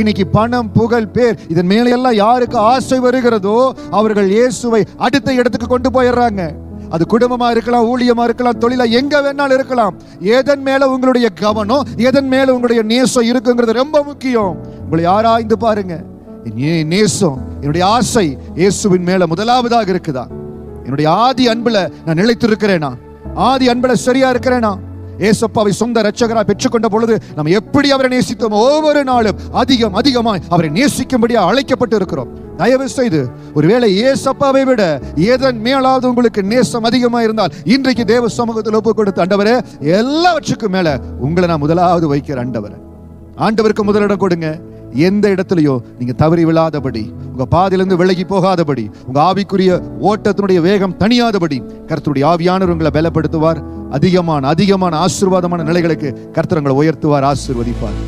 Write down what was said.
இன்னைக்கு பணம், புகழ், பேர் இதன் மேல எல்லாம் யாருக்கு ஆசை வருகிறதோ அவர்கள் இயேசுவை அடுத்த இடத்துக்கு கொண்டு போயிடுறாங்க. அது குடும்பமா இருக்கலாம், ஊழியமா இருக்கலாம், தொழிலா, எங்க வேணாலும் இருக்கலாம். எதன் மேல உங்களுடைய கவனம், எதன் மேல உங்களுடைய நேசம் இருக்குங்கிறது ரொம்ப முக்கியம். உங்களை ஆராய்ந்து பாருங்க. நேசம், என்னுடைய ஆசை இயேசுவின் மேல முதலாவதாக இருக்குதா? என்னுடைய ஆதி அன்புல நான் நிலைத்திருக்கிறேனா? ஆதி அன்புல சரியா இருக்கிறேனா? ஏசப்பாவை சொந்த இரட்சகராய் பெற்றுக்கொண்ட பொழுது நம்ம எப்படி அவரை நேசித்தோம், ஒவ்வொரு நாளும் அதிகமாய் அவரை நேசிக்கும்படியா அழைக்கப்பட்டு இருக்கிறோம். தயவு செய்து ஒருவேளை ஏசப்பாவை விட எதன் மேலாவது உங்களுக்கு நேசம் அதிகமா இருந்தால் இன்றைக்கு தேவ சமூகத்தில் ஒப்பு கொடுத்து, ஆண்டவரே எல்லாவற்றுக்கும் மேல உங்களை நான் முதலாவது வைக்கிற ஆண்டவருக்கு முதலிடம் கொடுங்க. எந்த இடத்துலயோ நீங்க தவறி விழாதபடி, உங்க பாதையிலிருந்து விலகி போகாதபடி, உங்க ஆவிக்குரிய ஓட்டத்தினுடைய வேகம் தணியாதபடி கர்த்தருடைய ஆவியானவர் உங்களை பலப்படுத்துவார். அதிகமான ஆசீர்வாதமான நிலைகளுக்கு கர்த்தர் உங்களை உயர்த்துவார், ஆசீர்வதிப்பார்.